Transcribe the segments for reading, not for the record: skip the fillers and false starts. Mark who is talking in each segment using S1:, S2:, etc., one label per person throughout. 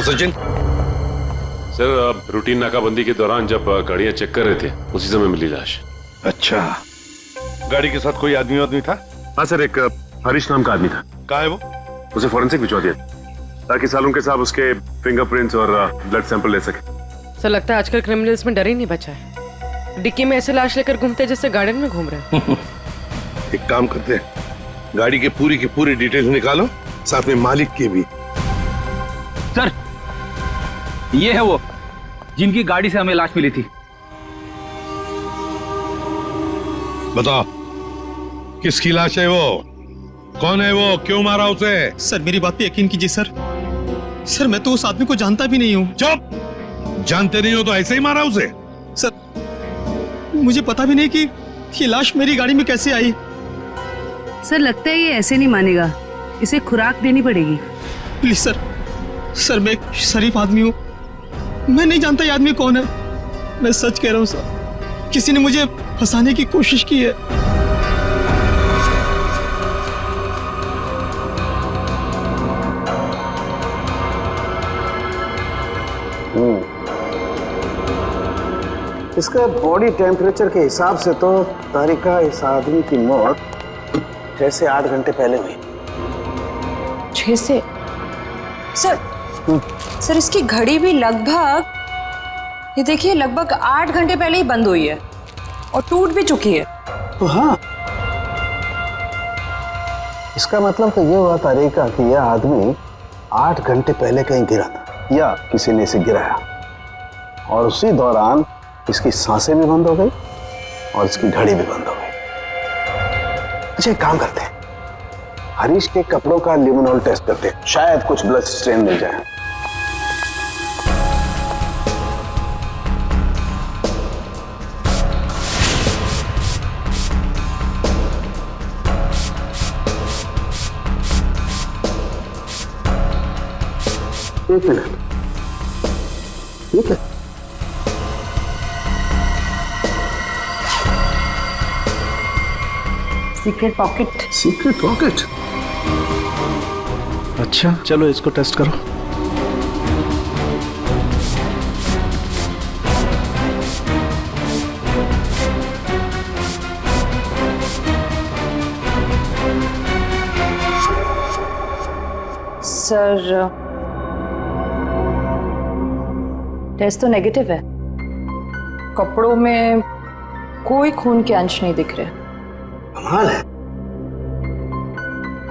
S1: Sachin.
S2: Sir routine नाकाबंदी के दौरान जब गाड़ियां चेक कर रहे थे उसी समय मिली लाश।
S1: अच्छा, गाड़ी के साथ कोई आदमी था?
S2: हाँ सर, एक हरीश नाम का आदमी था।
S1: कहाँ है वो?
S2: उसे फॉरेंसिक भिजवा दिया ताकि सालून के साहब उसके फिंगरप्रिंट्स और ब्लड सैंपल ले सके।
S3: सर लगता है आजकल क्रिमिनल्स में डर ही नहीं बचा है। डिक्की में ऐसे लाश लेकर घूमते जैसे गार्डन में घूम रहे हैं।
S1: एक काम करते हैं, गाड़ी की पूरी डिटेल्स निकालो, साथ में मालिक की भी।
S4: सर ये है वो जिनकी गाड़ी से हमें लाश मिली थी।
S1: बताओ किसकी लाश है वो? कौन है वो? क्यों मारा उसे?
S5: सर मेरी बात पे यकीन कीजिए सर। सर मैं तो उस आदमी को जानता भी नहीं हूँ।
S1: चुप! जानते नहीं हो तो ऐसे ही मारा उसे?
S5: सर मुझे पता भी नहीं कि ये लाश मेरी गाड़ी में कैसे आई।
S6: सर लगता है ये ऐसे नहीं मानेगा, इसे खुराक देनी पड़ेगी।
S5: प्लीज सर, सर मैं एक शरीफ आदमी हूँ, मैं नहीं जानता ये आदमी कौन है। मैं सच कह रहा हूँ सर, किसी ने मुझे फंसाने की कोशिश की है।
S7: इसका बॉडी टेम्परेचर के हिसाब से तो तारिका इस आदमी की मौत 6 से 8 घंटे पहले हुई।
S8: 6 से? सर इसकी घड़ी भी लगभग, ये देखिए, लगभग 8 घंटे पहले ही बंद हुई है और टूट भी चुकी है।
S7: तो हाँ, इसका मतलब तो ये हुआ तारिका कि यह आदमी 8 घंटे पहले कहीं गिरा था या किसी ने इसे गिराया और उसी दौरान इसकी सांसें भी बंद हो गई और इसकी घड़ी भी बंद हो गई। अच्छा एक काम करते हैं, हरीश के कपड़ों का लिमिनॉल टेस्ट करते हैं, शायद कुछ ब्लड स्ट्रेन मिल जाए। एक मिनट, ठीक है।
S8: Secret pocket.
S7: Secret pocket? अच्छा चलो इसको टेस्ट करो।
S8: सर टेस्ट तो नेगेटिव है, कपड़ों में कोई खून के अंश नहीं दिख रहे।
S7: कमाल है,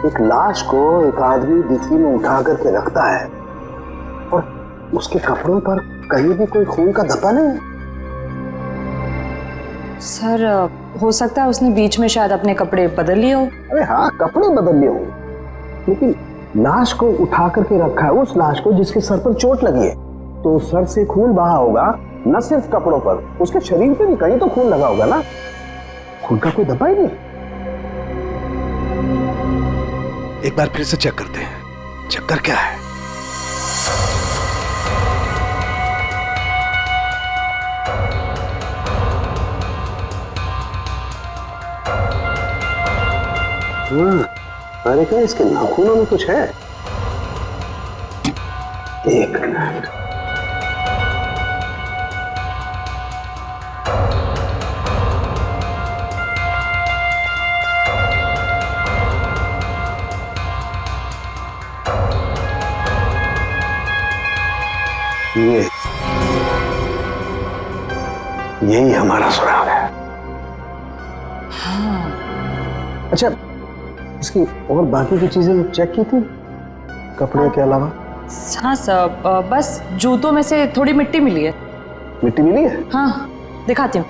S7: एक लाश को एक आदमी डिक्की में उठा करके रखता है और उसके कपड़ों पर कहीं भी कोई खून का धब्बा नहीं है।
S8: सर हो सकता है उसने बीच में शायद अपने कपड़े बदल लिए हो।
S7: अरे हाँ, कपड़े बदल लिए होंगे, लेकिन लाश को उठा करके रखा है, उस लाश को जिसके सर पर चोट लगी है, तो सर से खून बहा होगा, न सिर्फ कपड़ों पर, उसके शरीर पे भी कहीं तो खून लगा होगा ना। खून का कोई धब्बा ही नहीं। एक बार फिर से चेक करते हैं, चक्कर क्या है। अरे क्या इसके नाखूनों में कुछ है? एक मिनट, यही हमारा सुराग है। हाँ। अच्छा इसकी और बाकी की चीजें चेक की थी कपड़े के अलावा?
S8: हाँ सर, बस जूतों में से थोड़ी मिट्टी मिली है।
S7: मिट्टी मिली है?
S8: हाँ दिखाती हूँ।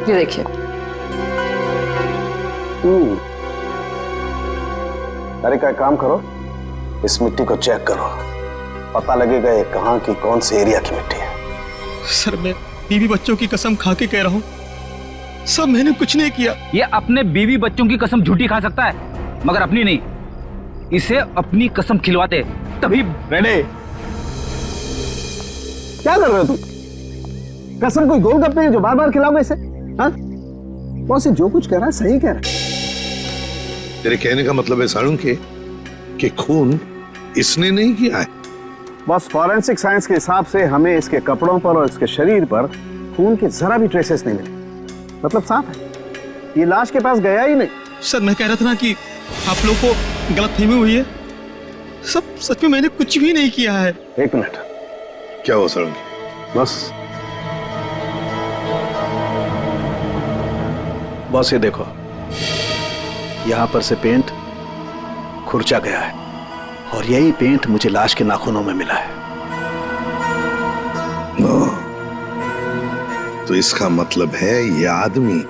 S8: ये देखिए।
S7: अरे का काम करो, इस मिट्टी को चेक करो, पता लगेगा ये कहाँ की कौन से एरिया की मिट्टी है।
S5: सर मैं बीवी बच्चों की कसम खा के कह रहा हूँ, सब मैंने कुछ नहीं किया।
S4: ये अपने बीवी बच्चों की कसम झूठी खा सकता है मगर अपनी नहीं। इसे अपनी कसम खिलवाते तभी।
S7: रेडे, क्या कर रहे हो तुम? कसम कोई गोलगप्पे है जो बार बार खिलाओगे इसे? हाँ, बॉस जो कुछ कह रहा है सही कह रहा है।
S1: तेरे कहने का मतलब है साळुंखे कि खून इसने नहीं किया है?
S7: बस फॉरेंसिक साइंस के हिसाब से हमें इसके कपड़ों पर और इसके शरीर पर खून के जरा भी ट्रेसेस नहीं मिले। मतलब साफ है, ये लाश के पास गया ही नहीं।
S5: सर मैं कह रहा था ना कि आप लोग को गलतफहमी हुई है। सब सच में मैंने कुछ भी नहीं किया है।
S7: एक मिनट,
S1: क्या हुआ साळुंखे?
S7: बस ये देखो, यहां पर से पेंट खुरचा गया है और यही पेंट मुझे लाश के नाखूनों में मिला है।
S1: तो इसका मतलब है ये आदमी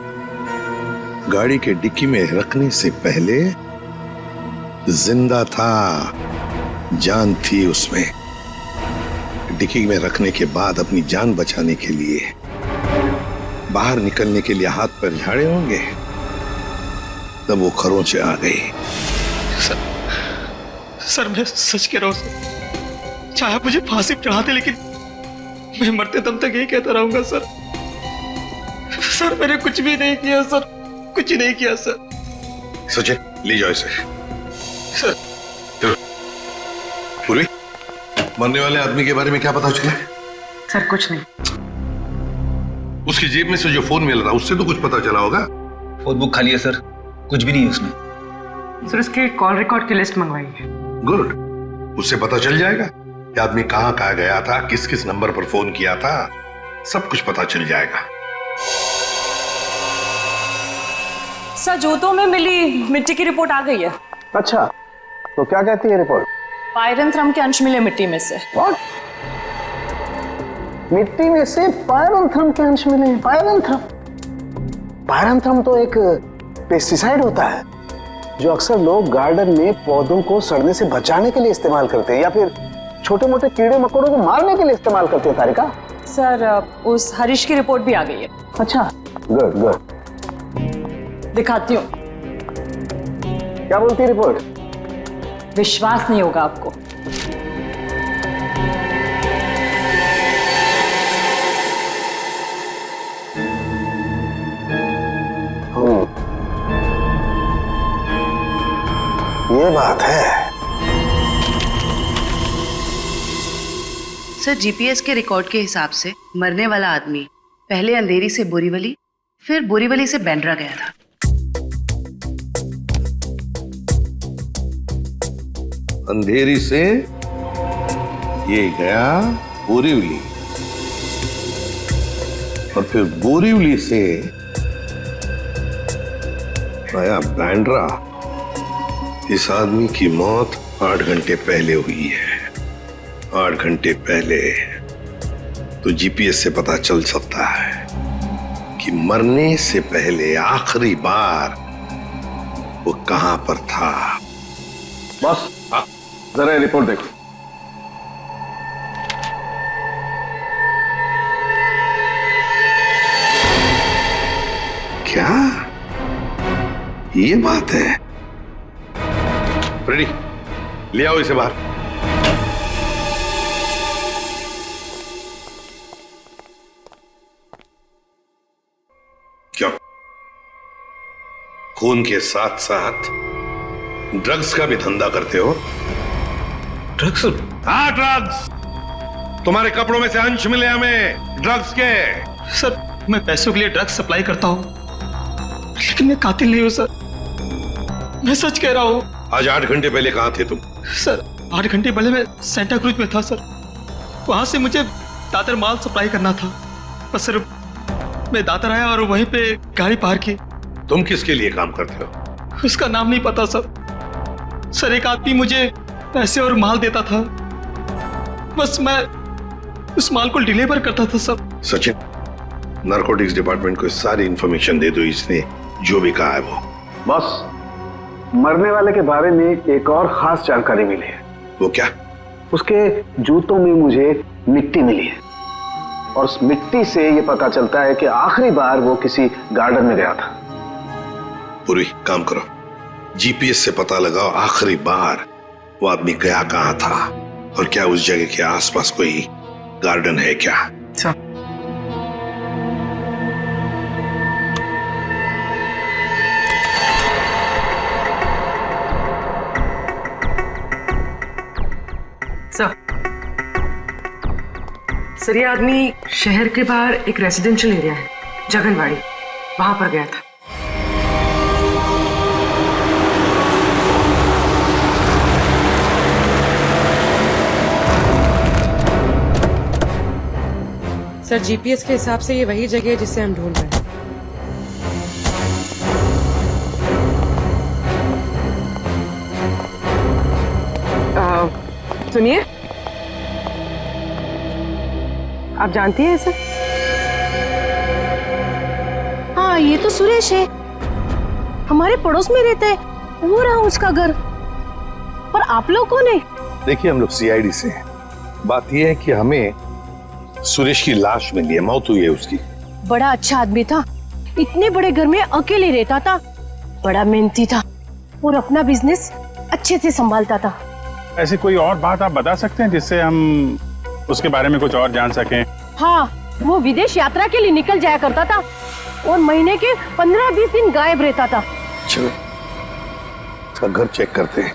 S1: गाड़ी के डिक्की में रखने से पहले जिंदा था, जान थी उसमें। डिक्की में रखने के बाद अपनी जान बचाने के लिए बाहर निकलने के लिए हाथ पर झाड़े होंगे, तब वो खरोंचे आ गई।
S5: सर मैं सच कह रहा हूँ सर, चाहे आप मुझे फांसी पर चढ़ाते लेकिन मैं मरते दम तक यही कहता रहूंगा सर। सर मैंने कुछ भी नहीं किया सर, कुछ नहीं किया सर।
S1: सचिन ले जाओ इसे।
S5: सर
S1: पूर्वी, मरने वाले आदमी के बारे में क्या पता चला?
S3: सर कुछ नहीं।
S1: उसकी जेब में से जो फोन मिल रहा उससे तो कुछ पता चला होगा।
S4: फोन बुक खाली है सर, कुछ भी नहीं है उसमें।
S3: सर उसके कॉल रिकॉर्ड की लिस्ट मंगवाई है।
S1: गुड, उससे पता चल जाएगा कि आदमी कहां कहां गया था, किस किस नंबर पर फोन किया था, सब कुछ पता चल जाएगा।
S8: सर जूतों में मिली मिट्टी की रिपोर्ट आ गई है।
S7: अच्छा, तो क्या कहती है रिपोर्ट?
S8: पायरंथ्रम के अंश मिले मिट्टी में से।
S7: What? मिट्टी में से पायरंथ्रम के अंश मिले? पायरंथ्रम? पायरंथ्रम तो एक पेस्टिसाइड होता है जो अक्सर लोग गार्डन में पौधों को सड़ने से बचाने के लिए इस्तेमाल करते हैं या फिर छोटे मोटे कीड़े मकोड़ों को मारने के लिए इस्तेमाल करते हैं। तारिका,
S8: सर उस हरीश की रिपोर्ट भी आ गई है।
S7: अच्छा, गुड गुड।
S8: दिखाती हूँ।
S7: क्या बोलती है रिपोर्ट?
S8: विश्वास नहीं होगा आपको।
S7: ये बात है।
S6: सर जीपीएस के रिकॉर्ड के हिसाब से मरने वाला आदमी पहले अंधेरी से बोरीवली, फिर बोरीवली से बैंड्रा गया था।
S1: अंधेरी से ये गया बोरीवली और फिर बोरीवली से आया बैंड्रा। इस आदमी की मौत 8 घंटे पहले हुई है। 8 घंटे पहले तो जीपीएस से पता चल सकता है कि मरने से पहले आखिरी बार वो कहां पर था।
S7: बस जरा रिपोर्ट देखो।
S1: क्या ये बात है? रेडी, ले आओ इसे बाहर। क्यों? खून के साथ साथ ड्रग्स का भी धंधा करते हो?
S5: ड्रग्स?
S1: हाँ, ड्रग्स। तुम्हारे कपड़ों में से अंश मिले हमें ड्रग्स के।
S5: सर मैं पैसों के लिए ड्रग्स सप्लाई करता हूँ लेकिन मैं कातिल नहीं हूँ सर, मैं सच कह रहा हूँ।
S1: आज 8 घंटे पहले कहां थे तुम?
S5: सर 8 घंटे पहले मैं सेंटा क्रूज में था सर। वहां से मुझे दादर माल सप्लाई करना था, बस सर मैं दादर आया और वहीं पे गाड़ी पार्क की।
S1: तुम किसके लिए काम करते हो?
S5: उसका नाम नहीं पता सर। सर एक आदमी मुझे पैसे और माल देता था, बस मैं उस माल को डिलीवर करता था सर।
S1: सचिन, नारकोटिक्स डिपार्टमेंट को सारी इंफॉर्मेशन दे दो, इसने जो भी कहा है वो।
S7: बस मरने वाले के बारे में एक और खास जानकारी मिली है।
S1: वो क्या?
S7: उसके जूतों में मुझे मिट्टी मिली है और उस मिट्टी से ये पता चलता है कि आखिरी बार वो किसी गार्डन में गया था।
S1: पूरी काम करो, जीपीएस से पता लगाओ आखिरी बार वो आदमी गया कहां था और क्या उस जगह के आसपास कोई गार्डन है क्या?
S3: सर ये आदमी शहर के बाहर एक रेजिडेंशियल एरिया है जगनवाड़ी, वहां पर गया था। सर जीपीएस के हिसाब से ये वही जगह है जिसे हम ढूंढ रहे हैं। सुनिए, आप जानती हैं इसे?
S9: हाँ, ये तो सुरेश है, हमारे पड़ोस में रहता है, वो रहा उसका घर। पर आप लोग कौन है?
S1: देखिए, हम लोग सीआईडी से हैं। बात यह है कि हमें सुरेश की लाश मिली है, मौत हुई है उसकी।
S9: बड़ा अच्छा आदमी था, इतने बड़े घर में अकेले रहता था, बड़ा मेहनती था और अपना बिजनेस अच्छे से संभालता था।
S10: ऐसी कोई और बात आप बता सकते हैं जिससे हम उसके बारे में कुछ और जान सकें?
S9: हाँ, वो विदेश यात्रा के लिए निकल जाया करता था और महीने के 15-20 दिन गायब रहता था।
S1: चलो उसका घर चेक करते हैं।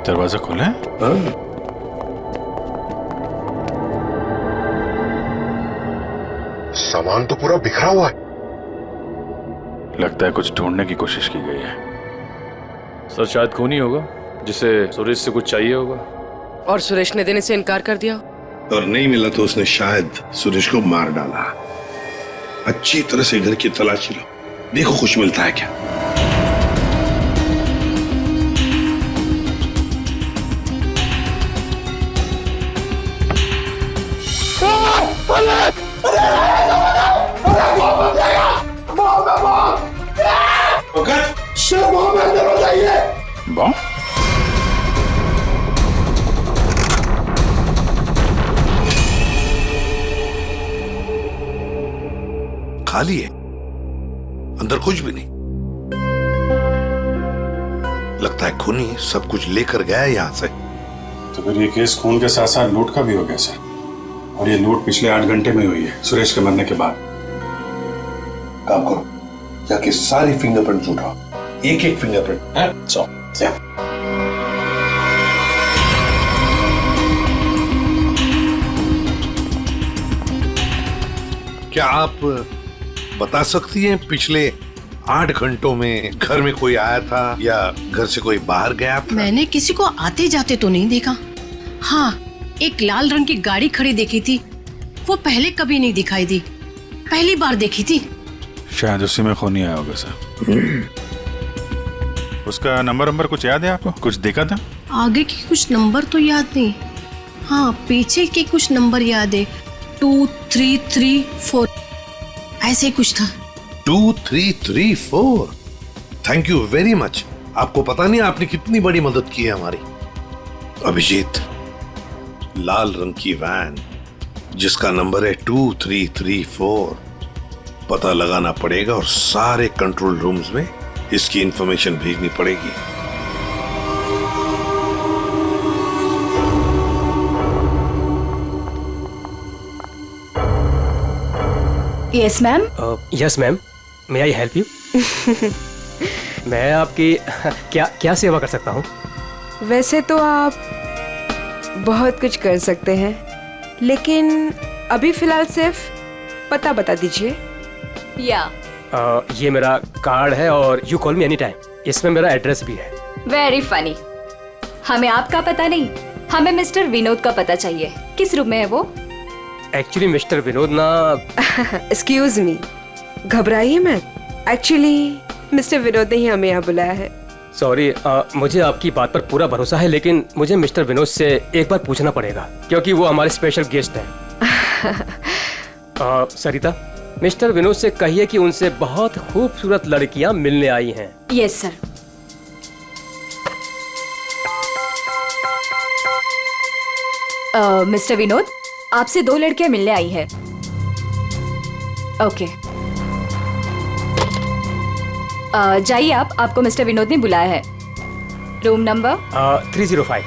S10: दरवाजा खोला है?
S1: सामान तो पूरा बिखरा हुआ है।
S10: लगता है कुछ ढूंढने की कोशिश की गई है।
S2: सर शायद खून ही होगा जिसे सुरेश से कुछ चाहिए होगा।
S3: और सुरेश ने देने से इनकार कर दिया,
S1: और नहीं मिला तो उसने शायद सुरेश को मार डाला। अच्छी तरह से घर की तलाशी लो, देखो कुछ मिलता है क्या।
S10: बॉम्ब?
S1: खाली है, अंदर कुछ भी नहीं। लगता है खूनी सब कुछ लेकर गया है यहां से।
S10: तो फिर ये केस खून के साथ साथ लूट का भी हो गया सर, और ये लूट पिछले 8 घंटे में हुई है, सुरेश के मरने के बाद।
S1: काम करो, जाके सारी फिंगरप्रिंट उठाओ, एक एक फिंगरप्रिंट है। क्या आप बता सकती हैं पिछले 8 घंटों में घर में कोई आया था या घर से कोई बाहर गया था?
S9: मैंने किसी को आते जाते तो नहीं देखा। हाँ, एक लाल रंग की गाड़ी खड़ी देखी थी, वो पहले कभी नहीं दिखाई दी, पहली बार देखी थी।
S10: शायद उसी में खूनी आया होगा सर। उसका नंबर कुछ याद है आपको? कुछ देखा था?
S9: आगे के कुछ नंबर तो याद नहीं, हाँ पीछे के कुछ नंबर याद है, 2334 ऐसे कुछ था।
S1: 2334। Thank you very much. आपको पता नहीं आपने कितनी बड़ी मदद की है हमारी। अभिजीत, लाल रंग की वैन जिसका नंबर है 2334, पता लगाना पड़ेगा और सारे कंट्रोल रूम्स में इसकी इंफॉर्मेशन भेजनी पड़ेगी।
S8: Yes ma'am.
S11: Yes ma'am, may I help you? मैं आपकी क्या सेवा कर सकता हूँ?
S8: वैसे तो आप बहुत कुछ कर सकते हैं, लेकिन अभी फिलहाल सिर्फ पता बता दीजिए।
S12: या
S11: ये मेरा कार्ड है और you call me any time, इसमें मेरा एड्रेस भी है।
S12: Very funny. हमें आपका पता नहीं, हमें मिस्टर विनोद का पता चाहिए। किस रूम में है वो?
S11: एक्चुअली मिस्टर विनोद ना
S8: एक्सक्यूज मी, घबराइए मत, एक्चुअली मिस्टर विनोद ने ही हमें यहाँ बुलाया है।
S11: सॉरी, मुझे आपकी बात पर पूरा भरोसा है, लेकिन मुझे मिस्टर विनोद से एक बार पूछना पड़ेगा क्योंकि वो हमारे स्पेशल गेस्ट हैं। सरिता, मिस्टर विनोद से कहिए कि उनसे बहुत खूबसूरत लड़कियां मिलने आई हैं।
S12: Yes sir. मिस्टर विनोद, आपसे 2 लड़कियां मिलने आई हैं। ओके, जाइए आप, आपको मिस्टर विनोद ने बुलाया है। Room number
S11: 305।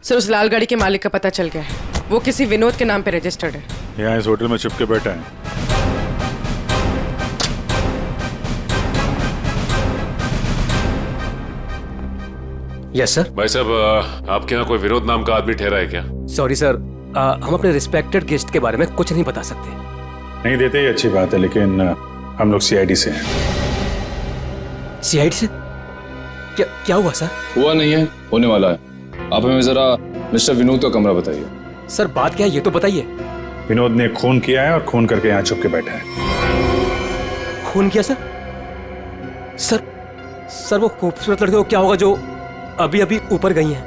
S3: सर उस लाल गाड़ी के मालिक का पता चल गया है। वो किसी विनोद के नाम पे रजिस्टर्ड है।
S10: यहाँ इस होटल में छुप के बैठा है।
S11: Yes sir.
S2: भाई साहब, आपके यहाँ कोई विनोद नाम का आदमी ठहरा है क्या?
S11: सॉरी सर, हम अपने रिस्पेक्टेड गेस्ट के बारे में कुछ नहीं बता सकते।
S10: नहीं देते ही अच्छी बात है, लेकिन हम लोग सीआईडी से हैं।
S11: सीआईडी से? क्या हुआ सर?
S13: हुआ नहीं है, होने वाला है। आप हमें जरा मिस्टर विनोद का कमरा बताइए।
S11: सर बात क्या है ये तो बताइए।
S10: विनोद ने खून किया है और खून करके यहाँ छुप के बैठा है।
S11: खून किया सर? सर वो खूबसूरत लड़की को क्या होगा जो अभी अभी ऊपर गई हैं?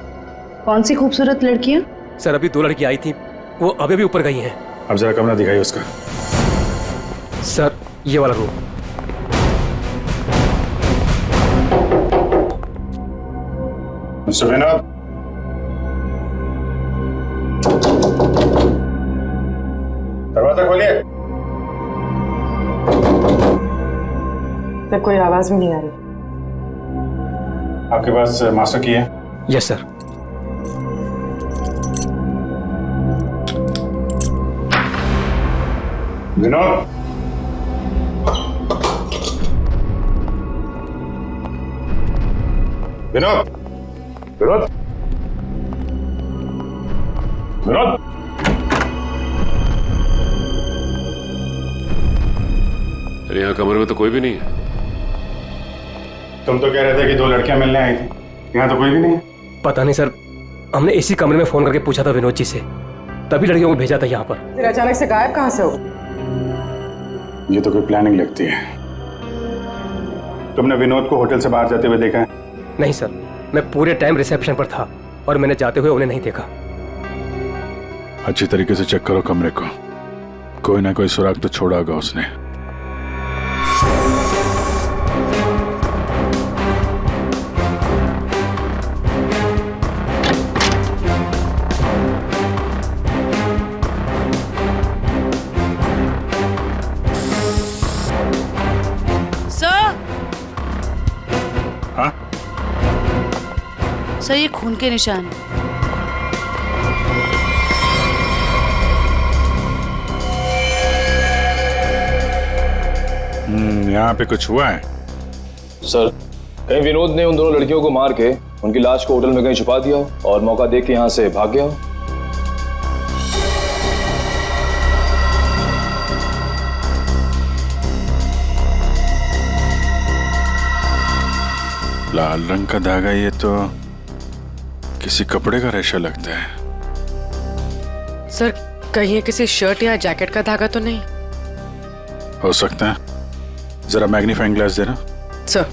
S6: कौन सी खूबसूरत लड़कियां?
S11: सर अभी 2 लड़की आई थी, वो अभी अभी ऊपर गई हैं।
S10: अब जरा कमरा दिखाइए उसका।
S11: सर ये वाला रूम।
S10: मिस्टर विनोद, दरवाजा खोलिए।
S3: सर कोई आवाज भी नहीं आ रही।
S10: आपके पास मास्टर की है?
S11: Yes sir.
S10: विनोद, विनोद, विनोद, विनोद।
S2: अरे यहाँ कमरे में तो कोई भी नहीं है।
S10: तुम तो कह रहे थे कि 2 लड़कियां मिलने आई थी, यहाँ तो कोई भी नहीं है।
S11: पता नहीं सर, हमने इसी कमरे में फोन करके पूछा था विनोद जी से, तभी लड़कियों को भेजा था यहाँ पर।
S3: फिर अचानक से गायब कहाँ से हो?
S10: ये तो कोई प्लानिंग लगती है। तुमने विनोद को होटल से बाहर जाते हुए देखा है?
S11: नहीं सर, मैं पूरे टाइम रिसेप्शन पर था और मैंने जाते हुए उन्हें नहीं देखा।
S10: अच्छी तरीके से चेक करो कमरे को, कोई ना कोई सुराग तो छोड़ा होगा उसने।
S6: सर ये खून के निशान।
S10: यहाँ पे कुछ हुआ है?
S13: सर कहीं विनोद ने उन दोनों लड़कियों को मार के उनकी लाश को होटल में कहीं छुपा दिया हो और मौका देख के यहाँ से भाग गया हो।
S10: लाल रंग का धागा, ये तो किसी कपड़े का रेशा लगता है।
S3: सर कहीं ये किसी शर्ट या जैकेट का धागा तो नहीं?
S10: हो सकता है, जरा मैग्नीफाइंग ग्लास देना।
S3: सर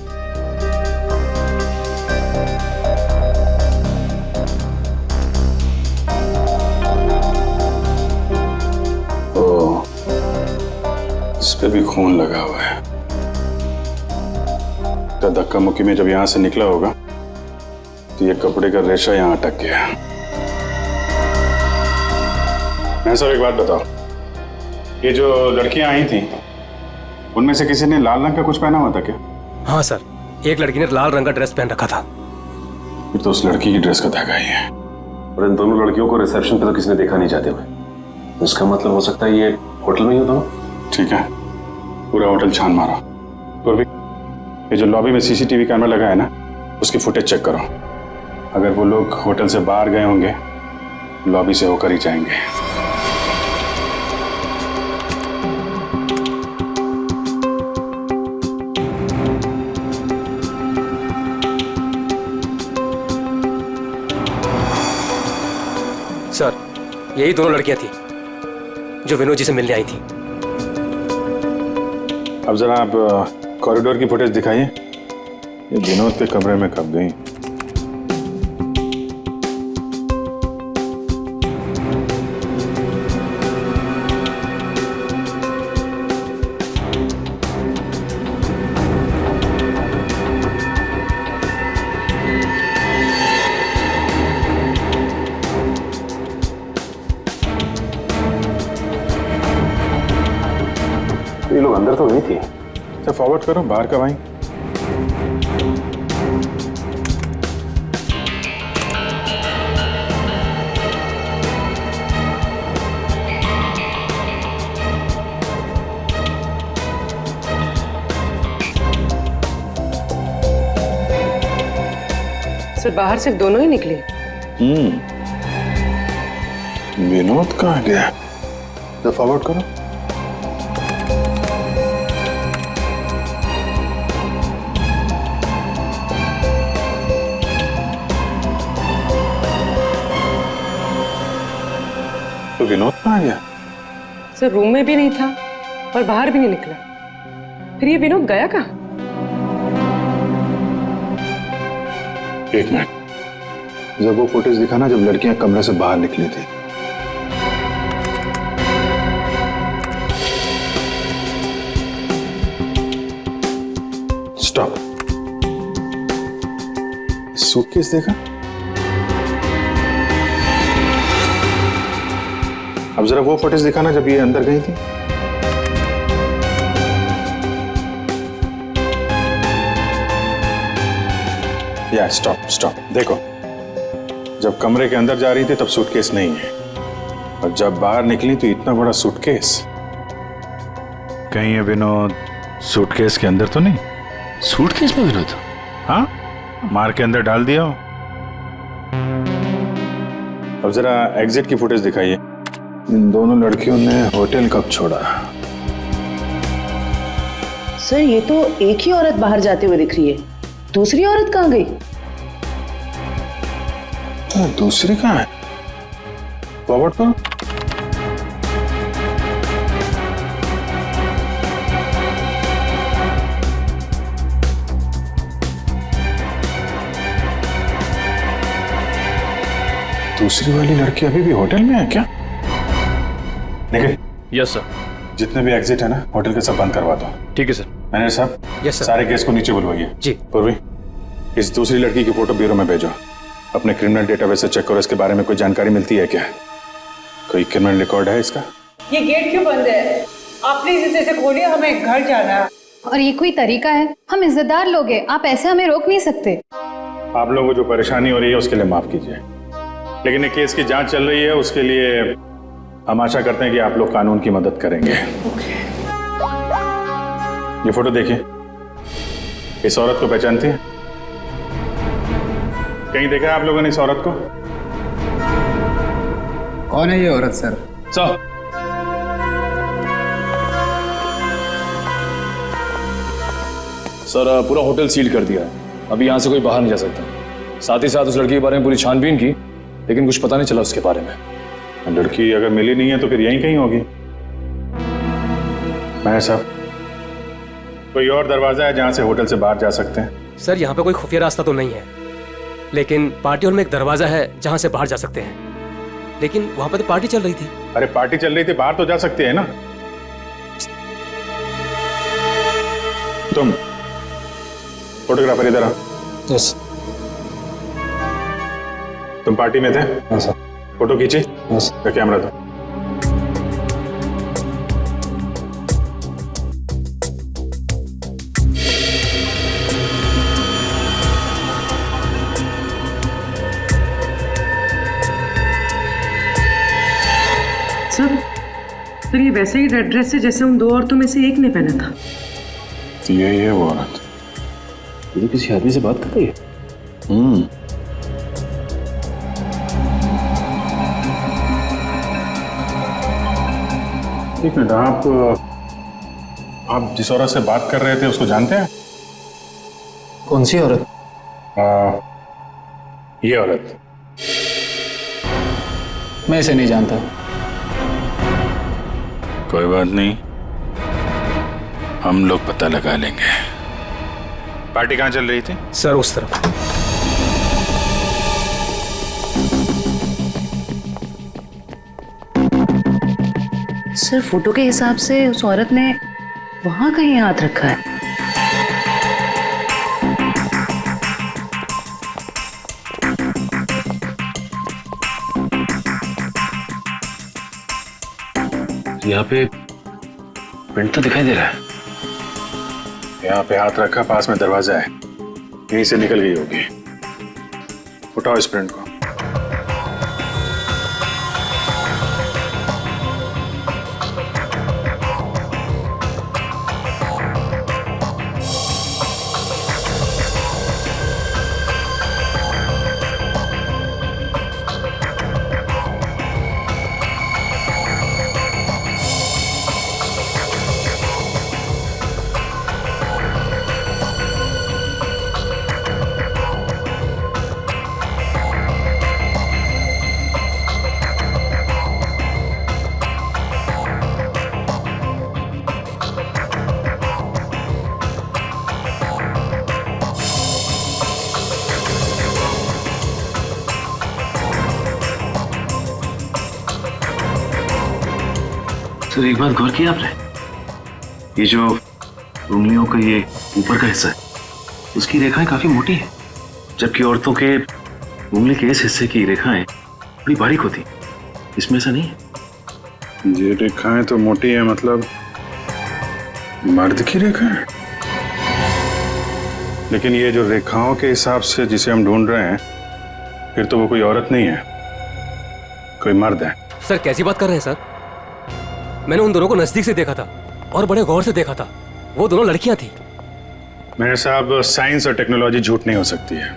S10: ओ, इस पे भी खून लगा हुआ है। तो धक्का मुक्की में जब यहां से निकला होगा तो ये कपड़े का रेशा यहां अटक गया। मैं सब एक बात बताओ, ये जो लड़कियां आई थी उनमें से किसी ने लाल रंग का कुछ पहना हुआ था क्या?
S11: हाँ सर, एक लड़की ने लाल रंग का ड्रेस पहन रखा था।
S10: फिर तो उस लड़की की ड्रेस का धागा ही है।
S2: और इन दोनों लड़कियों को रिसेप्शन पे तो किसी ने देखा नहीं जाते हुए। इसका मतलब हो सकता है ये होटल में ही हो दोनों।
S10: ठीक है, पूरा होटल छान मारो। तो ये जो लॉबी में सीसीटीवी कैमरा लगा है ना, उसकी फुटेज चेक करो। अगर वो लोग होटल से बाहर गए होंगे, लॉबी से होकर ही जाएंगे।
S11: सर यही दोनों लड़कियां थी जो विनोद जी से मिलने आई थी।
S10: अब जरा आप कॉरिडोर की फुटेज दिखाइए। ये विनोद के कमरे में कब गई? अंदर तो गई थी। तो फॉरवर्ड करो, बाहर कब आई?
S3: सर बाहर सिर्फ दोनों ही निकले।
S10: विनोद कहाँ गया? तो फॉरवर्ड करो। तो विनोद कहाँ गया?
S3: सर रूम में भी नहीं था और बाहर भी नहीं निकला। फिर ये विनोद गया कहाँ?
S10: एक मिनट, जब वो फुटेज दिखाना जब लड़कियां कमरे से बाहर निकली थी। स्टॉप। सूटकेस देखा? अब जरा वो फुटेज दिखाना जब ये अंदर गई थी। या स्टॉप स्टॉप, देखो जब कमरे के अंदर जा रही थी तब सूटकेस नहीं है, और जब बाहर निकली तो इतना बड़ा सूटकेस। कहीं ये विनोद सूटकेस के अंदर तो नहीं?
S2: सूटकेस में विनोद?
S10: हाँ, मार के अंदर डाल दिया हो। अब जरा एग्जिट की फुटेज दिखाइए। इन दोनों लड़कियों ने होटल कब छोड़ा?
S6: सर ये तो एक ही औरत बाहर जाते हुए दिख रही है, दूसरी औरत कहाँ गई?
S10: दूसरी कहाँ है? फॉरवर्ड करो। दूसरी वाली लड़की अभी भी होटल में है क्या? निखिल।
S11: Yes sir.
S10: जितने भी एग्जिट है ना होटल के सब बंद करवा दो।
S11: ठीक है सर।
S10: मैनेजर साहब।
S11: Yes sir.
S10: सारे केस को नीचे बुलवाइए।
S11: जी।
S10: पूर्वी, इस दूसरी लड़की की फोटो ब्यूरो में भेजो। अपने क्रिमिनल डेटाबेस से चेक करो, इसके बारे में कोई जानकारी मिलती है क्या? कोई क्रिमिनल रिकॉर्ड है इसका?
S14: ये गेट क्यों बंद है? आप प्लीज इसे खोलिए, हमें घर जाना है।
S12: और ये कोई तरीका है? हम इज्जतदार लोग हैं, आप ऐसे हमें रोक नहीं सकते।
S10: आप लोगों को जो परेशानी हो रही है उसके लिए माफ कीजिए, लेकिन ये केस की जांच चल रही है, उसके लिए हम आशा करते हैं कि आप लोग कानून की मदद करेंगे। ये फोटो देखिए, इस औरत को पहचानती है? कहीं देखा है आप लोगों ने इस औरत को?
S15: कौन है ये औरत सर?
S13: सर पूरा होटल सील कर दिया है, अभी यहाँ से कोई बाहर नहीं जा सकता। साथ ही साथ उस लड़की के बारे में पूरी छानबीन की, लेकिन कुछ पता नहीं चला उसके बारे में।
S10: लड़की अगर मिली नहीं है तो फिर यहीं कहीं होगी। मैं साहब, कोई और दरवाजा है जहां से होटल से बाहर जा सकते हैं?
S11: सर यहाँ पे कोई खुफिया रास्ता तो नहीं है, लेकिन पार्टी हॉल में एक दरवाजा है जहां से बाहर जा सकते हैं, लेकिन वहां पर तो पार्टी चल रही थी।
S10: अरे पार्टी चल रही थी, बाहर तो जा सकते हैं ना। तुम फोटोग्राफर इधर आओ।
S15: यस।
S10: तुम पार्टी में थे?
S15: हाँ सर।
S10: फोटो खींची?
S15: यस।
S10: कैमरा दो।
S3: सर ये वैसे ही रेड ड्रेस है जैसे उन दो औरतों में से एक ने पहना था।
S10: तो यही है वो औरत।
S13: ये तो किसी आदमी से बात कर रही है।
S10: एक मिनट, आप जिस औरत से बात कर रहे थे उसको जानते हैं?
S15: कौन सी औरत?
S10: ये औरत।
S15: मैं इसे नहीं जानता।
S10: कोई बात नहीं, हम लोग पता लगा लेंगे। पार्टी कहाँ चल रही थी?
S11: सर उस तरफ।
S6: सर फोटो के हिसाब से उस औरत ने वहां कहीं हाथ रखा है।
S2: यहाँ पे प्रिंट तो दिखाई दे रहा है।
S10: यहाँ पे हाथ रखा, पास में दरवाजा है, यहीं से निकल गई होगी। उठाओ इस प्रिंट को।
S2: सर एक बात गौर किया आपने, ये जो उंगलियों का ये ऊपर का हिस्सा है उसकी रेखाएं काफी मोटी है, जबकि औरतों के उंगली के इस हिस्से की रेखाएं बड़ी बारीक होती हैं। इसमें ऐसा नहीं है।
S10: ये रेखाएं तो मोटी है, मतलब मर्द की रेखा है। लेकिन ये जो रेखाओं के हिसाब से जिसे हम ढूंढ रहे हैं, फिर तो वो कोई औरत नहीं है, कोई मर्द है।
S11: सर कैसी बात कर रहे हैं सर? मैंने उन दोनों को नजदीक से देखा था और बड़े गौर से देखा था। वो दोनों लड़कियां थी।
S10: मेरे साहब, साइंस और टेक्नोलॉजी झूठ नहीं हो सकती है।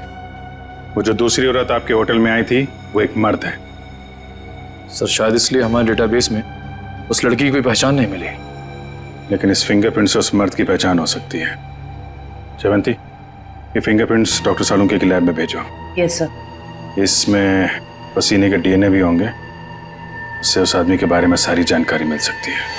S10: वो जो दूसरी औरत आपके होटल में आई थी वो एक मर्द है।
S13: सर शायद इसलिए हमारे डेटाबेस में उस लड़की की कोई पहचान नहीं मिली।
S10: लेकिन इस फिंगरप्रिंट से उस मर्द की पहचान हो सकती है। जयवंती, ये फिंगरप्रिंट्स डॉक्टर सालुंके की लैब में भेजो।
S6: Yes sir.
S10: इसमें पसीने के डीएनए भी होंगे, उससे उस आदमी के बारे में सारी जानकारी मिल सकती है।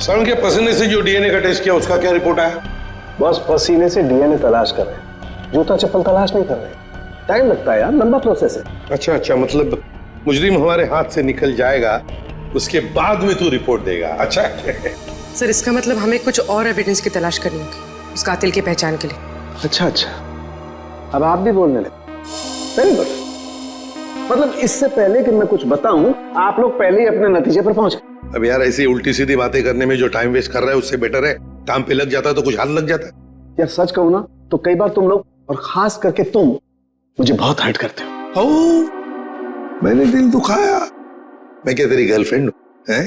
S1: सर के पसीने से जो डीएनए का टेस्ट किया उसका क्या रिपोर्ट आया?
S7: बस पसीने से डीएनए तलाश कर रहे हैं, जूता चप्पल तलाश नहीं कर रहे। टाइम लगता है यार, लंबा प्रोसेस है।
S1: अच्छा, मतलब मुजरिम हमारे हाथ से निकल जाएगा, उसके बाद में तू रिपोर्ट देगा। अच्छा
S3: सर इसका मतलब हमें कुछ और एविडेंस की तलाश करनी होगी उस कातिल की पहचान के लिए।
S7: अच्छा, अब आप भी बोलने लगे। Very good. मतलब इससे पहले कि मैं कुछ बताऊं, आप लोग पहले ही अपने नतीजे पर पहुंच गए।
S1: अब यार ऐसी उल्टी सीधी बातें करने में जो टाइम वेस्ट कर रहा है उससे बेटर है काम पे लग जाता तो कुछ हाथ लग जाता।
S7: यार सच कहूं ना तो कई बार तुम लोग, और खास करके तुम, मुझे बहुत हर्ट करते हो।
S1: मैंने दिल दुखाया? मैं क्या तेरी गर्लफ्रेंड हूं?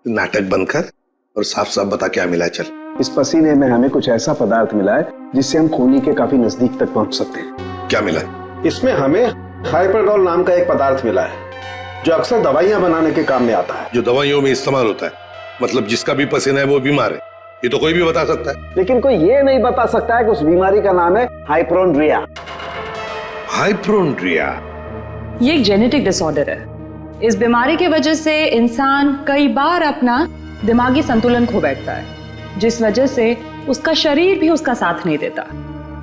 S1: नाटक बंद कर और साफ साफ बता क्या मिला। चल।
S7: इस पसीने में हमें कुछ ऐसा पदार्थ मिला है जिससे हम खूनी के काफी नजदीक तक पहुंच सकते हैं।
S1: क्या मिला?
S7: इसमें हमें हाइपरडोल नाम का एक पदार्थ मिला है जो अक्सर दवाइयां बनाने के काम में आता है।
S1: जो दवाइयों में इस्तेमाल होता है, मतलब जिसका भी पसीना है वो बीमार है, ये तो कोई भी बता सकता है।
S7: लेकिन कोई ये नहीं बता सकता है कि उस बीमारी का नाम है हाइपोक्रोंड्रिया।
S1: हाइपोक्रोंड्रिया
S16: ये एक जेनेटिक डिसऑर्डर है। इस बीमारी की वजह से इंसान कई बार अपना दिमागी संतुलन खो बैठता है, जिस वजह से उसका शरीर भी उसका साथ नहीं देता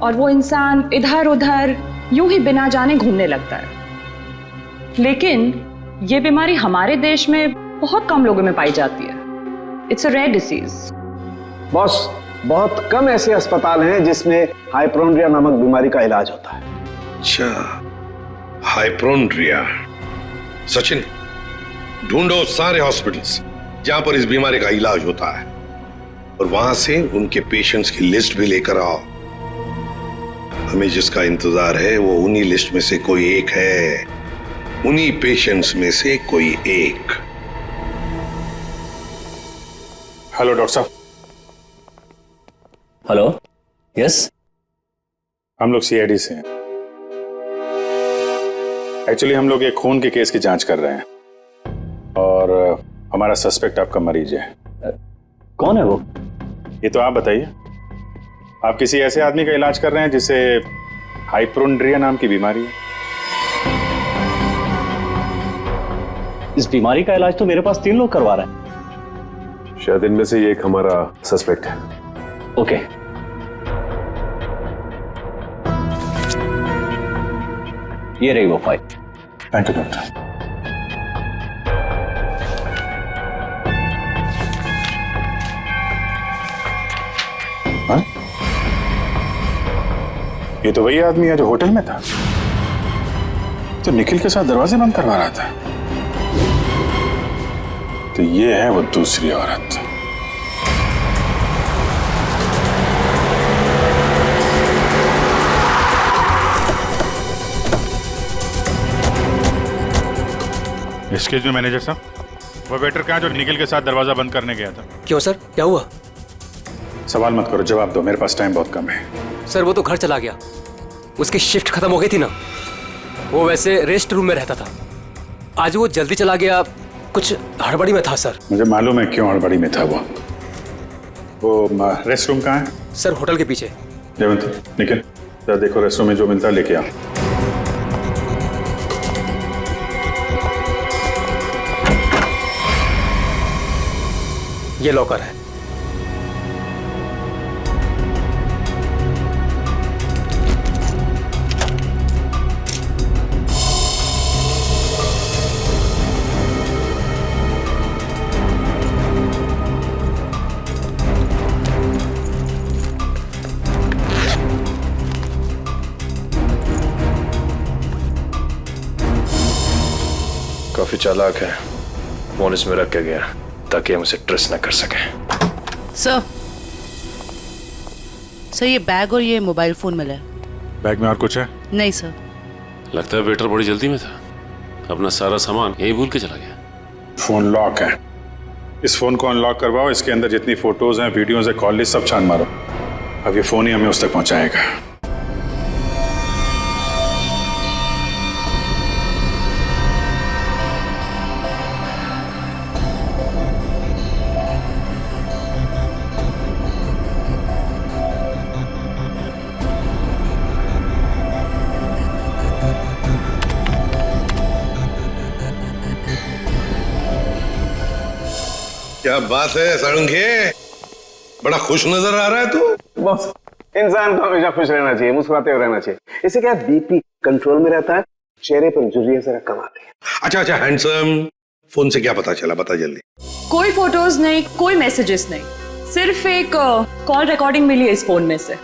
S16: और वो इंसान इधर उधर यूं ही बिना जाने घूमने लगता है। लेकिन ये बीमारी हमारे देश में बहुत कम लोगों में पाई जाती है। It's a rare disease.
S7: Boss, बहुत कम ऐसे अस्पताल हैं जिसमें हाइपोक्रोंड्रिया नामक बीमारी का इलाज होता है।
S1: अच्छा, हाइपोक्रोंड्रिया। सचिन, ढूंढो सारे हॉस्पिटल्स जहां पर इस बीमारी का इलाज होता है और वहां से उनके पेशेंट्स की लिस्ट भी लेकर आओ। हमें जिसका इंतजार है वो उन्हीं लिस्ट में से कोई एक है, उन्हीं पेशेंट्स में से कोई एक।
S10: हेलो डॉक्टर साहब।
S15: Hello, yes.
S10: हम लोग सीआईडी से हैं। एक्चुअली हम लोग एक खून के केस की जांच कर रहे हैं और हमारा सस्पेक्ट आपका मरीज है।
S15: कौन है वो?
S10: ये तो आप बताइए। आप किसी ऐसे आदमी का इलाज कर रहे हैं जिसे हाइपोक्रोंड्रिया नाम की बीमारी है?
S15: इस बीमारी का इलाज तो मेरे पास 3 लोग करवा रहे हैं।
S2: शायद इनमें से ये एक हमारा सस्पेक्ट है।
S15: ओके। ये रही वो फाइल।
S10: Thank you doctor. हाँ? ये तो वही आदमी है जो होटल में था, तो निखिल के साथ दरवाजे बंद करवा रहा था। तो ये है वो दूसरी औरत।
S17: एक्सक्यूज मी मैनेजर साहब, वो वेटर कहाँ जो निखिल के साथ दरवाजा बंद करने गया था?
S11: क्यों सर, क्या हुआ?
S10: सवाल मत करो, जवाब दो, मेरे पास टाइम बहुत कम है।
S11: सर वो तो घर चला गया, उसकी शिफ्ट खत्म हो गई थी ना। वो वैसे रेस्ट रूम में रहता था, आज वो जल्दी चला गया, कुछ हड़बड़ी में था सर।
S10: मुझे मालूम है क्यों हड़बड़ी में था वो रेस्ट रूम कहाँ है?
S11: सर होटल के पीछे।
S10: जयवंत, निखिल जरा देखो रेस्ट रूम में जो मिलता है लेके आओ।
S11: ये लॉकर है।
S13: काफी चालाक है, फोन इसमें रख के गया ताकि हम उसे ट्रेस ना कर सकें।
S6: सर ये बैग और ये मोबाइल फोन मिला है।
S10: बैग में और कुछ है?
S6: नहीं सर।
S18: लगता है वेटर बड़ी जल्दी में था, अपना सारा सामान यही भूल के चला गया।
S10: फोन लॉक है, इस फोन को अनलॉक करवाओ, इसके अंदर जितनी फोटोज हैं, वीडियोज है, कॉल लिस्ट सब छान मारो। अब ये फोन ही हमें उस तक पहुंचाएगा।
S1: क्या बात है सारंगे, बड़ा खुश नजर आ रहा है तू।
S7: बॉस, इंसान को हमेशा खुश रहना चाहिए, मुस्कुराते हुए रहना चाहिए। इससे क्या बीपी कंट्रोल में रहता है, चेहरे पर झुर्रियां जरा कम आती है।
S1: अच्छा हैंडसम, फोन से क्या पता चला, बता जल्दी।
S16: कोई फोटोज नहीं, कोई मैसेजेस नहीं, सिर्फ एक कॉल रिकॉर्डिंग मिली है इस फोन में से।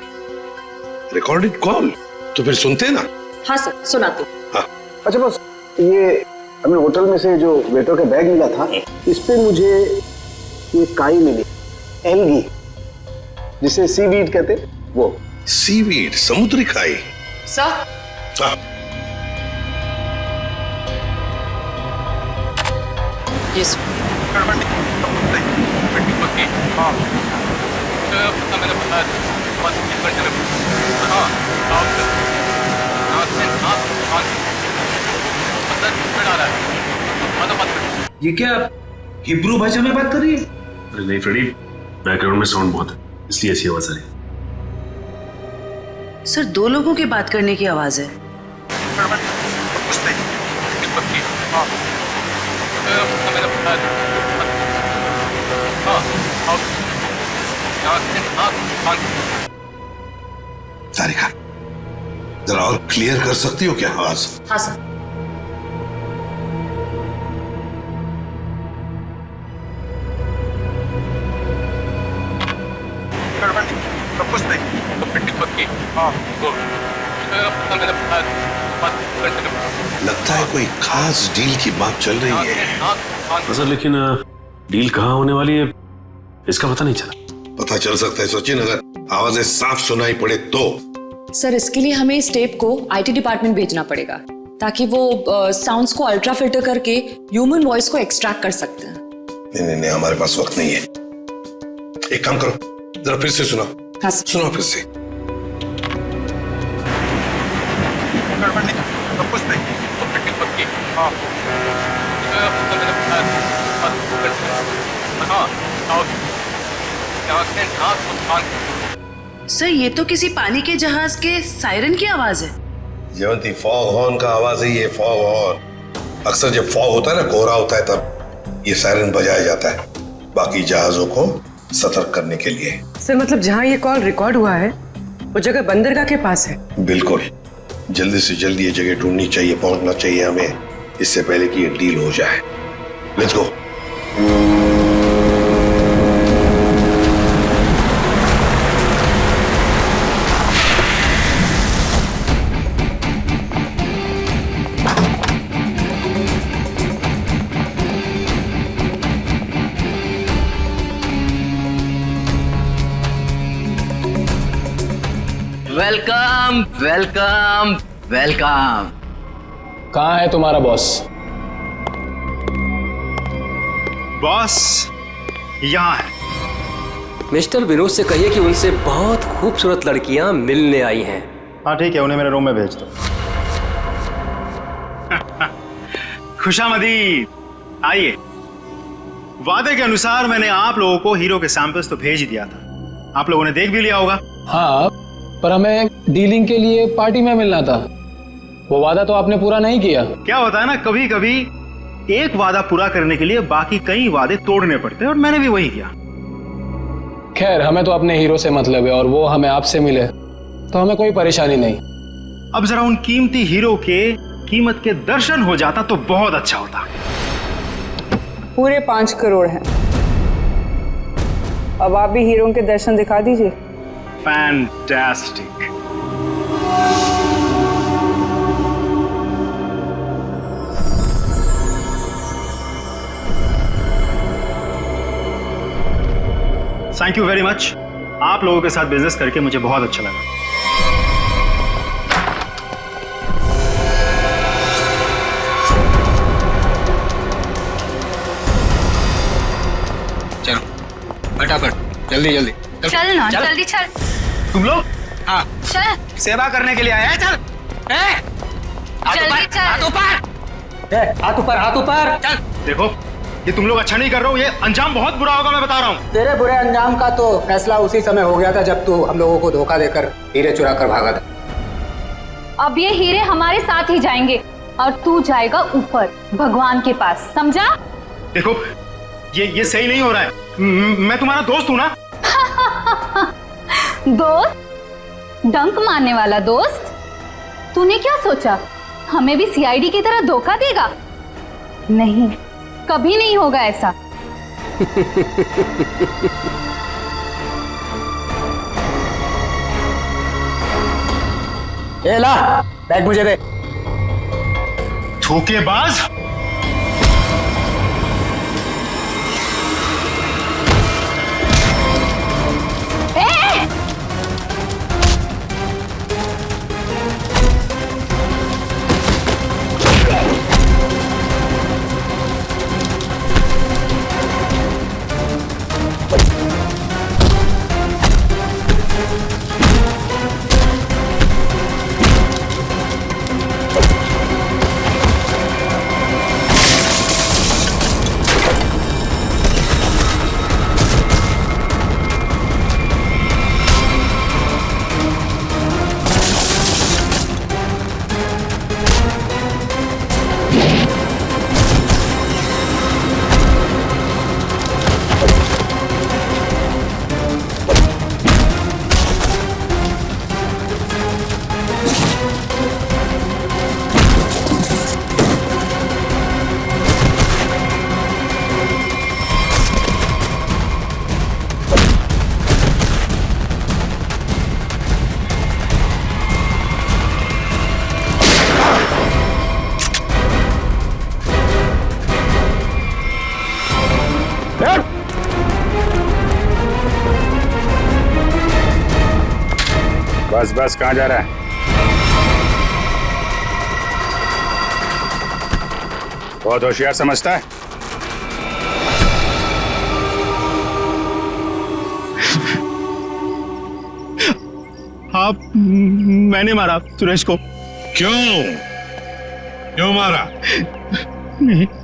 S1: Recorded call? तो फिर सुनते ना।
S16: हाँ सर, सुनाते।
S1: हाँ।
S7: अच्छा बॉस, ये हमें होटल में से जो वेटर का बैग मिला था, इस पे मुझे ये काई मिली, एल्गी, जिसे सीवीड कहते, वो।
S1: सीवीड, समुद्री काई?
S16: Sir
S6: yes.
S2: ये क्या हिब्रू भाषा में बात कर रही है? अरे नहीं फ्रेडी, बैकग्राउंड में साउंड बहुत है, इसलिए ऐसी आवाज आ रही है।
S6: सर दो लोगों की बात करने की आवाज है।
S1: तारिका, जरा और क्लियर कर सकती हो क्या आवाज?
S16: हाँ सर।
S1: लगता है कोई खास डील की बात चल रही है।
S2: सर लेकिन डील कहाँ होने वाली है इसका पता नहीं चला।
S1: पता चल सकता है सचिन, अगर आवाजें साफ सुनाई पड़े तो।
S16: सर इसके लिए हमें इस टेप को आईटी डिपार्टमेंट भेजना पड़ेगा, ताकि वो साउंड्स को अल्ट्रा फिल्टर करके ह्यूमन वॉइस को एक्सट्रैक्ट कर सकते हैं।
S1: नहीं, हमारे पास वक्त नहीं है। एक काम करो, जरा फिर से सुनाओ।
S16: हाँ
S1: सुनाओ फिर से।
S6: सर ये तो किसी पानी के जहाज के सायरन की आवाज है।
S1: जयवंती, फॉग हॉर्न का आवाज है ये, फॉग हॉर्न। अक्सर जब फॉग होता है ना, कोहरा होता है, तब ये सायरन बजाया जाता है बाकी जहाजों को सतर्क करने के लिए।
S3: सर मतलब जहाँ ये कॉल रिकॉर्ड हुआ है वो जगह बंदरगाह के पास है?
S1: बिल्कुल, जल्दी से जल्दी ये जगह ढूंढनी चाहिए, पहुंचना चाहिए हमें, इससे पहले कि ये डील हो जाए। Let's go.
S4: Welcome welcome welcome.
S13: कहाँ है तुम्हारा बॉस?
S5: बॉस यहाँ है।
S11: मिस्टर विनोद से कहिए कि उनसे बहुत खूबसूरत लड़कियां मिलने आई हैं।
S5: हाँ ठीक है, उन्हें मेरे रूम में भेज दो। खुशामदीद, आइए। वादे के अनुसार मैंने आप लोगों को हीरो के सैंपल्स तो भेज ही दिया था, आप लोगों ने देख भी लिया होगा।
S13: हाँ, पर हमें डीलिंग के लिए पार्टी में मिलना था, वो वादा तो आपने पूरा नहीं किया।
S5: क्या होता है ना, कभी कभी एक वादा पूरा करने के लिए बाकी कई वादे तोड़ने पड़ते हैं, और मैंने भी वही किया।
S13: खैर, हमें तो अपने हीरो से मतलब है और वो हमें आपसे मिले तो हमें कोई परेशानी नहीं।
S5: अब जरा उन कीमती हीरो के कीमत के दर्शन हो जाता तो बहुत अच्छा होता।
S14: पूरे 5 करोड़ हैं। अब आप भी हीरो के दर्शन दिखा दीजिए।
S5: Fantastic. Thank you very much. आप लोगों के साथ बिजनेस करके मुझे बहुत अच्छा लगा।
S4: चलो फटाफट, जल्दी जल्दी
S12: चल ना, जल्दी चल।
S5: तुम लोग?
S4: हाँ,
S12: चल।
S4: सेवा करने के लिए आए हैं। चल
S12: जल्दी चल।
S4: हाथ ऊपर, हाथ ऊपर, हाथ ऊपर। चल।
S5: देखो, ये तुम लोग अच्छा नहीं कर रहे हो, ये अंजाम बहुत बुरा होगा, मैं बता रहा हूँ।
S19: तेरे बुरे अंजाम का तो फैसला उसी समय हो गया था जब तू हम लोगों को धोखा देकर हीरे चुरा कर भागा था।
S12: अब ये हीरे हमारे साथ ही जाएंगे और तू जाएगा ऊपर भगवान के पास, समझा?
S5: देखो, ये सही नहीं हो रहा है। मैं तुम्हारा दोस्त हूँ ना।
S12: दोस्त? डंक मारने वाला दोस्त? तूने क्या सोचा हमें भी सीआईडी की तरह धोखा देगा? नहीं, कभी नहीं होगा ऐसा।
S19: ए ला, बैग मुझे दे।
S5: धोखेबाज!
S10: बस बस, कहाँ जा रहा है? बहुत होशियार समझता है।
S5: हाँ, मैंने मारा सुरेश को।
S1: क्यों? क्यों मारा?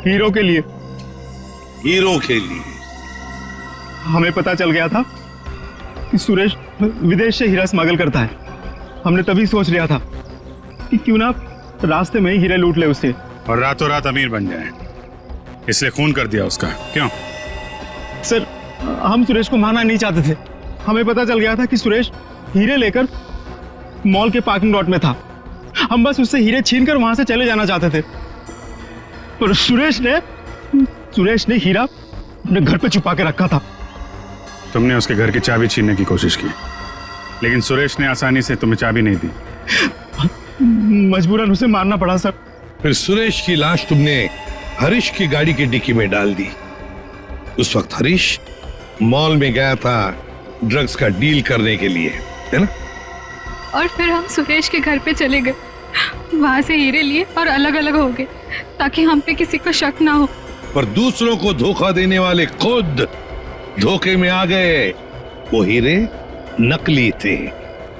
S5: हीरो के लिए।
S1: हीरो के लिए?
S5: हमें पता चल गया था कि सुरेश विदेश से हीरा स्मगल करता है। हमने तभी सोच लिया था कि क्यों ना रास्ते में ही हीरे लूट ले उससे,
S10: और रातों रात अमीर बन जाए, इसलिए खून कर दिया उसका। क्यों?
S5: सर, हम सुरेश को मारना नहीं चाहते थे। हमें पता चल गया था कि सुरेश हीरे लेकर मॉल के पार्किंग लॉट में था। हम बस उससे हीरे छीनकर वहां से चले जाना चाहते थे, पर सुरेश ने हीरा अपने घर पे छुपा के रखा था।
S10: तुमने उसके घर की चाबी छीनने की कोशिश की, लेकिन सुरेश ने आसानी से तुम्हें चाबी नहीं दी।
S5: मजबूरन उसे मारना पड़ा सर।
S1: फिर सुरेश की लाश तुमने हरीश की गाड़ी की डिक्की में डाल दी। उस वक्त हरीश मॉल में गया था ड्रग्स का डील करने के लिए, है ना?
S12: और फिर हम सुरेश के घर पे चले गए, वहां से हीरे लिए और अलग अलग हो गए ताकि हम पे किसी को शक ना हो।
S1: पर दूसरों को धोखा देने वाले खुद धोखे में आ गए। वो हीरे नकली थे।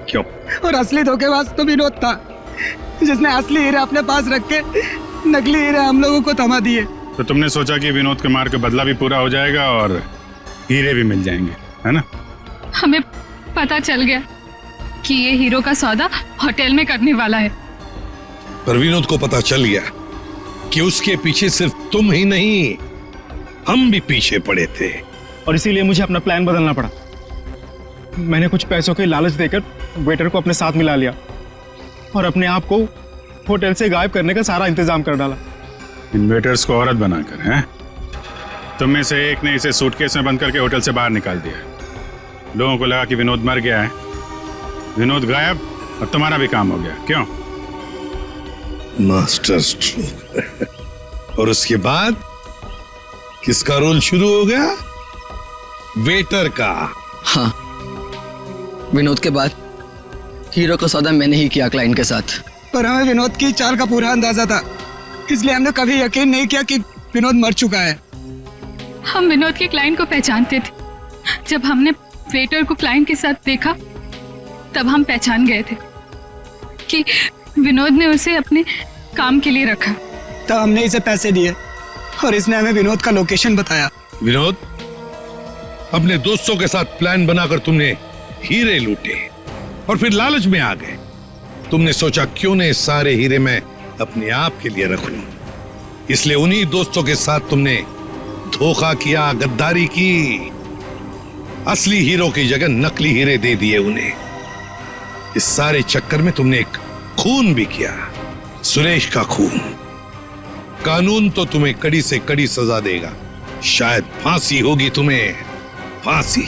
S1: क्यों?
S5: और असली धोखेबाज तो विनोद था, जिसने असली हीरे अपने पास रख के नकली हीरे हम लोगों को थमा दिए।
S10: तो तुमने सोचा कि विनोद के मार के बदला भी पूरा हो जाएगा और हीरे भी मिल जाएंगे, है ना?
S12: हमें पता चल गया कि ये हीरो का सौदा होटल में करने वाला है।
S1: पर विनोद को पता चल गया कि उसके पीछे सिर्फ तुम ही नहीं, हम भी पीछे पड़े थे।
S5: और इसीलिए मुझे अपना प्लान बदलना पड़ा। मैंने कुछ पैसों के लालच देकर वेटर को अपने साथ मिला लिया और अपने आप को होटल से गायब करने का सारा इंतजाम कर डाला।
S10: इन वेटर्स को औरत बनाकर, हैं? तुम में से एक ने इसे सूटकेस में बंद करके होटल से बाहर निकाल दिया। लोगों को लगा कि विनोद मर गया है, विनोद गायब और तुम्हारा भी काम हो गया। क्यों?
S1: Master stroke. और उसके बाद किसका रोल शुरू हो गया? वेटर का।
S20: हाँ, विनोद के बाद हीरो का सौदा मैंने ही किया क्लाइंट के साथ।
S5: पर हमें विनोद की चाल का पूरा अंदाजा था, इसलिए हमने कभी यकीन नहीं किया कि विनोद मर चुका है।
S12: हम विनोद के क्लाइंट को पहचानते थे। जब हमने वेटर को क्लाइंट के साथ देखा तब हम पहचान गए थे कि विनोद ने उसे अपने काम के लिए रखा।
S5: तब हमने इसे पैसे दिए और इसने हमें विनोद का लोकेशन बताया।
S1: विनोद, अपने दोस्तों के साथ प्लान बनाकर तुमने हीरे लूटे और फिर लालच में आ गए। तुमने सोचा क्यों न सारे हीरे मैं अपने आप के लिए रख लूं, इसलिए उन्हीं दोस्तों के साथ तुमने धोखा किया, गद्दारी की। असली हीरो की जगह नकली हीरे दे दिए उन्हें। इस सारे चक्कर में तुमने एक खून भी किया, सुरेश का खून। कानून तो तुम्हें कड़ी से कड़ी सजा देगा, शायद फांसी होगी तुम्हें, फांसी।